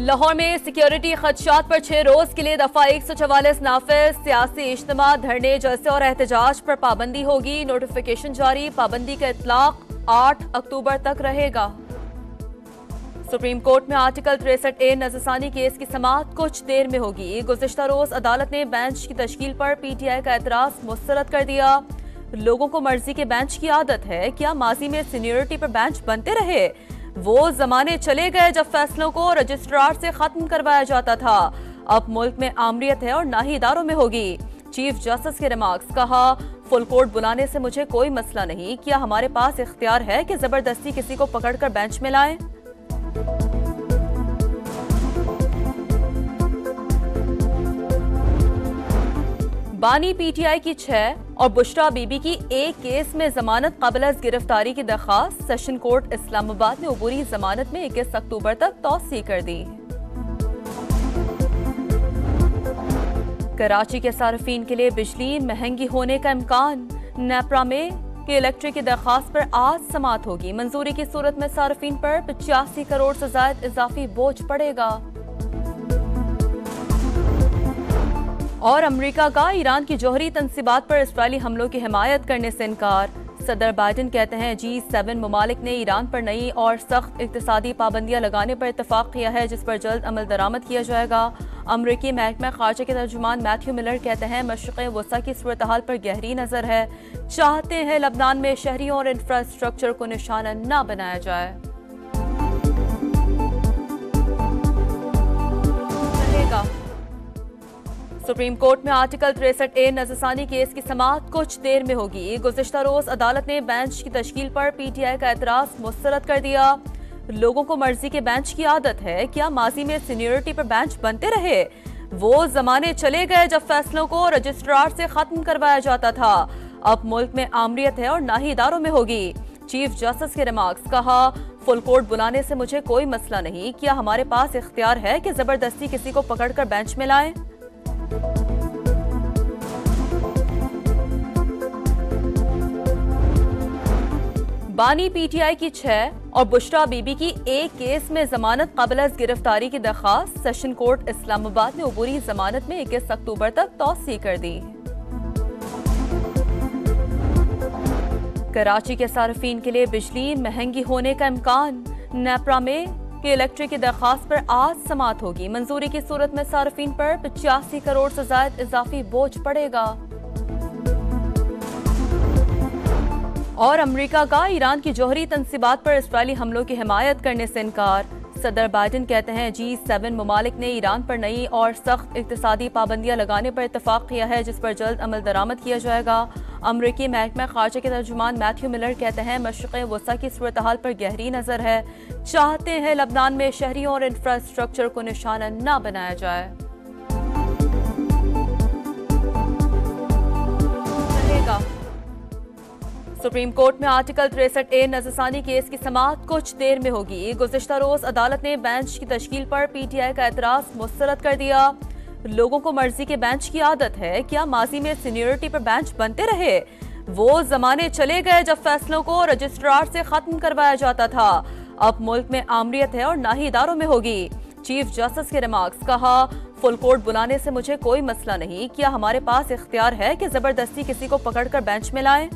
लाहौर में सिक्योरिटी खदशात पर 6 रोज के लिए दफा 144 नाफिज। सियासी इज्तिमा, धरने, जलसे और एहतजाज पर पाबंदी होगी। नोटिफिकेशन जारी। पाबंदी का इतलाक 8 अक्टूबर तक रहेगा। सुप्रीम कोर्ट में आर्टिकल 63A नजरसानी केस की समाअत कुछ देर में होगी। गुज़िश्ता रोज अदालत ने बेंच की तश्कील पर PTI का एतराज मुस्तरद कर दिया। लोगों को मर्जी के बेंच की आदत है। क्या माजी में सीनियरिटी पर बेंच बनते रहे? वो जमाने चले गए जब फैसलों को रजिस्ट्रार से खत्म करवाया जाता था। अब मुल्क में आमरीत है और ना ही इदारों में होगी। चीफ जस्टिस के रिमार्क्स। कहा, फुल कोर्ट बुलाने से मुझे कोई मसला नहीं। क्या हमारे पास इख्तियार है कि जबरदस्ती किसी को पकड़कर बेंच में लाएं? बानी PTI की 6 और बुशरा बीबी की एक केस में जमानत क़ब्ल गिरफ्तारी की दरख्वास्त। सेशन कोर्ट इस्लामाबाद ने अबूरी जमानत में 21 अक्टूबर तक तौसी कर दी। कराची के सार्फिन के लिए बिजली महंगी होने का इम्कान। नेपरा में इलेक्ट्रिक की दरख्वास्त पर आज समाअत होगी। मंजूरी की सूरत में सार्फिन पर 85 करोड़ से ज्यादा इजाफी बोझ पड़ेगा। और अमेरिका का ईरान की जौहरी तंसीबात पर इस्राइली हमलों की हिमायत करने से इनकार। सदर बाइडेन कहते हैं G7 ममालिक ने ईरान पर नई और सख्त इक्तिसादी पाबंदियां लगाने पर इतफाक किया है, जिस पर जल्द अमल दरामद किया जाएगा। अमरीकी महकमा खारजा के तर्जुमान मैथ्यू मिलर कहते हैं मशरिक़ वसा की सूरत हाल पर गहरी नजर है। चाहते हैं लबनान में शहरियों और इंफ्रास्ट्रक्चर को निशाना न बनाया जाए। सुप्रीम कोर्ट में आर्टिकल 63A नजरसानी केस की समाअत कुछ देर में होगी। गुज़िश्ता रोज अदालत ने बेंच की तश्कील पर PTI का एतराज मुस्तरद कर दिया। लोगों को मर्जी के बेंच की आदत है। क्या माजी में सीनियरिटी पर बेंच बनते रहे? वो जमाने चले गए जब फैसलों को रजिस्ट्रार से खत्म करवाया जाता था। अब मुल्क में आमरीत है और ना ही इदारों में होगी। चीफ जस्टिस के रिमार्क्स। कहा, फुल कोर्ट बुलाने से मुझे कोई मसला नहीं। क्या हमारे पास इख्तियार है कि जबरदस्ती किसी को पकड़कर बेंच में लाएं? बानी PTI की 6 और बुशरा बीबी की एक केस में जमानत क़ब्ल गिरफ्तारी की दरख्वास्त। सेशन कोर्ट इस्लामाबाद ने अबूरी जमानत में 21 अक्टूबर तक तौसी कर दी। कराची के सार्फिन के लिए बिजली महंगी होने का इम्कान। नेपरा में इलेक्ट्रिक की दरख्वास्त पर आज समाअत होगी। मंजूरी की सूरत में सार्फिन पर 85 करोड़ से ज्यादा इजाफी बोझ पड़ेगा। और अमेरिका का ईरान की जौहरी तंसीबात पर इस्राइली हमलों की हिमायत करने से इनकार। सदर बाइडेन कहते हैं G7 ममालिक ने ईरान पर नई और सख्त इक्तिसादी पाबंदियां लगाने पर इतफाक किया है, जिस पर जल्द अमल दरामद किया जाएगा। अमरीकी महकमा खारजा के तर्जुमान मैथ्यू मिलर कहते हैं मशरिक़ वसा की सूरत हाल पर गहरी नजर है। चाहते हैं लबनान में शहरियों और इंफ्रास्ट्रक्चर को निशाना न बनाया जाए। सुप्रीम कोर्ट में आर्टिकल 63A नजरसानी केस की समाअत कुछ देर में होगी। गुज़िश्ता रोज अदालत ने बेंच की तश्कील पर PTI का एतराज मुस्तरद कर दिया। लोगों को मर्जी के बेंच की आदत है। क्या माजी में सीनियरिटी पर बेंच बनते रहे? वो जमाने चले गए जब फैसलों को रजिस्ट्रार से खत्म करवाया जाता था। अब मुल्क में आमरीत है और ना ही इदारों में होगी। चीफ जस्टिस के रिमार्क्स। कहा, फुल कोर्ट बुलाने से मुझे कोई मसला नहीं। क्या हमारे पास इख्तियार है कि जबरदस्ती किसी को पकड़कर बेंच में लाएं?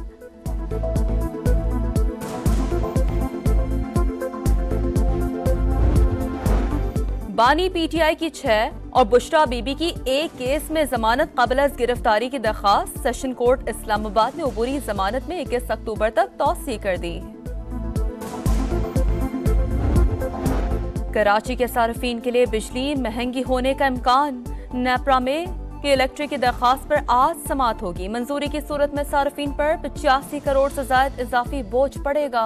बानी PTI की 6 और बुशरा बीबी की एक केस में जमानत क़ब्ल गिरफ्तारी की दरख्वास्त। सेशन कोर्ट इस्लामाबाद ने अबूरी जमानत में 21 अक्टूबर तक तौसी कर दी। कराची के सार्फिन के लिए बिजली महंगी होने का इम्कान। नेपरा में इलेक्ट्रिक की दरख्वास्त पर आज समाअत होगी। मंजूरी की सूरत में सार्फिन पर 85 करोड़ से ज्यादा इजाफी बोझ पड़ेगा।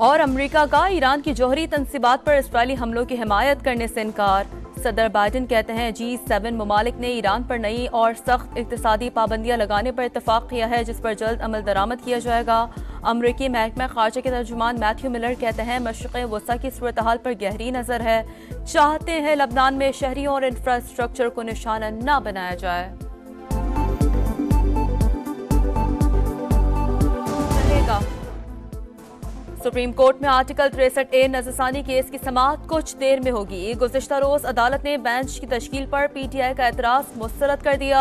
और अमेरिका का ईरान की जौहरी तंसीबात पर इस्राइली हमलों की हिमायत करने से इनकार। सदर बाइडेन कहते हैं G7 ममालिक ने ईरान पर नई और सख्त इक्तिसादी पाबंदियां लगाने पर इतफाक किया है, जिस पर जल्द अमल दरामद किया जाएगा। अमरीकी महकमा खारजा के तर्जुमान मैथ्यू मिलर कहते हैं मशरिक़ वसा की सूरत हाल पर गहरी नजर है। चाहते हैं लबनान में शहरियों और इंफ्रास्ट्रक्चर को निशाना न बनाया जाए। सुप्रीम कोर्ट में आर्टिकल 63A नजरसानी केस की समाअत कुछ देर में होगी। गुज़िश्ता रोज अदालत ने बेंच की तश्कील पर पीटीआई का एतराज मुस्तरद कर दिया।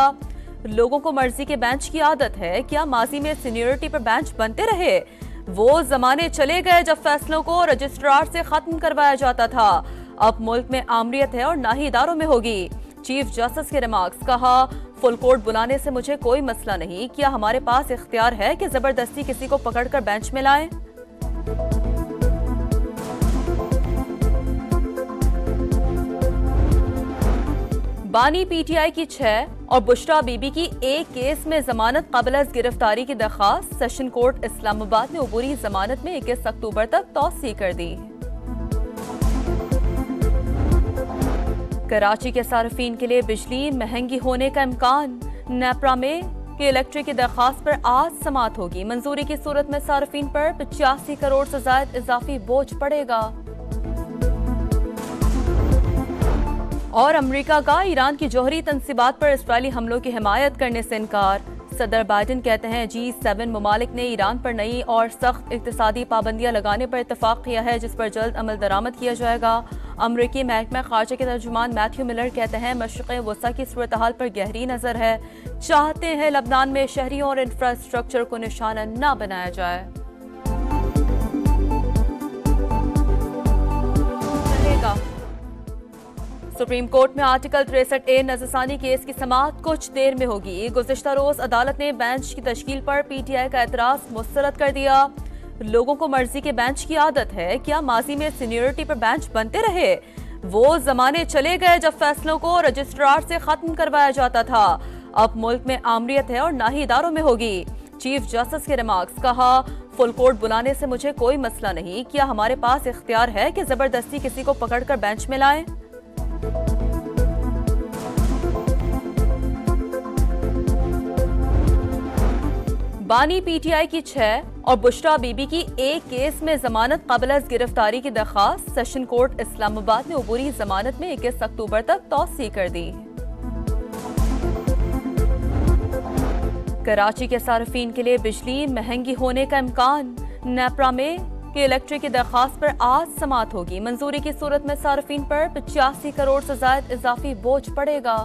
लोगों को मर्जी के बेंच की आदत है। क्या माजी में सीनियरिटी पर बेंच बनते रहे? वो जमाने चले गए जब फैसलों को रजिस्ट्रार से खत्म करवाया जाता था। अब मुल्क में आमरीत है और ना ही इदारों में होगी। चीफ जस्टिस के रिमार्क्स, कहा फुल कोर्ट बुलाने से मुझे कोई मसला नहीं। क्या हमारे पास इख्तियार है कि जबरदस्ती किसी को पकड़कर बेंच में लाएं? बानी पीटीआई की 6 और बुशरा बीबी की एक केस में जमानत काबिल गिरफ्तारी की दरखास्त सेशन कोर्ट इस्लामाबाद ने अबूरी जमानत में 21 अक्टूबर तक तौसी कर दी। कराची के सार्फिन के लिए बिजली महंगी होने का इम्कान। नेपरा में कि इलेक्ट्रिक की दरखास्त पर आज समाअत होगी। मंजूरी की सूरत में सार्फिन पर 85 करोड़ से ज्यादा इजाफी बोझ पड़ेगा। और अमेरिका का ईरान की जौहरी तंसीबात पर इस्राइली हमलों की हिमायत करने से इनकार। सदर बाइडेन कहते हैं G7 ममालिक ने ईरान पर नई और सख्त इक्तिसादी पाबंदियां लगाने पर इत्तफाक किया है, जिस पर जल्द अमल दरामद किया जाएगा। अमरीकी महकमा खारजा के तर्जुमान मैथ्यू मिलर कहते हैं मशरिक़ वसा की सूरत हाल पर गहरी नजर है। चाहते हैं लबनान में शहरियों और इंफ्रास्ट्रक्चर को निशाना न बनाया जाए। सुप्रीम कोर्ट में आर्टिकल 63A नजरसानी केस की समाअत कुछ देर में होगी। गुज़िश्ता रोज अदालत ने बेंच की तश्कील पर पीटीआई का एतराज मुस्तरद कर दिया। लोगों को मर्जी के बेंच की आदत है। क्या माजी में सीनियरिटी पर बेंच बनते रहे? वो जमाने चले गए जब फैसलों को रजिस्ट्रार से खत्म करवाया जाता था। अब मुल्क में आमरीत है और ना ही इदारों में होगी। चीफ जस्टिस के रिमार्क्स, कहा फुल कोर्ट बुलाने से मुझे कोई मसला नहीं। क्या हमारे पास इख्तियार है कि जबरदस्ती किसी को पकड़कर बेंच में लाएं? बानी पीटीआई की 6 और बुशरा बीबी की एक केस में जमानत काबिल गिरफ्तारी की दरखास्त सेशन कोर्ट इस्लामाबाद ने अबूरी जमानत में 21 अक्टूबर तक तौसी कर दी। कराची के सार्फिन के लिए बिजली महंगी होने का इम्कान। नेपरा में कि इलेक्ट्रिक की दरखास्त पर आज समाअत होगी। मंजूरी की सूरत में सार्फिन पर 85 करोड़ से ज्यादा इजाफी बोझ पड़ेगा।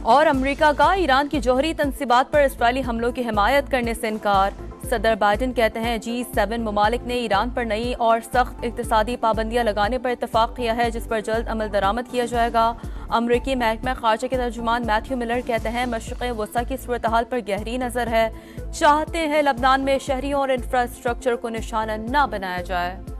और अमेरिका का ईरान की जौहरी तंसीबात पर इस्राइली हमलों की हिमायत करने से इनकार। सदर बाइडेन कहते हैं G7 ममालिक ने ईरान पर नई और सख्त इक्तिसादी पाबंदियां लगाने पर इत्तफाक किया है, जिस पर जल्द अमल दरामद किया जाएगा। अमरीकी महकमा खारजा के तर्जुमान मैथ्यू मिलर कहते हैं मशरिक़ वसा की सूरत हाल पर गहरी नजर है। चाहते हैं लबनान में शहरियों और इंफ्रास्ट्रक्चर को निशाना न बनाया जाए।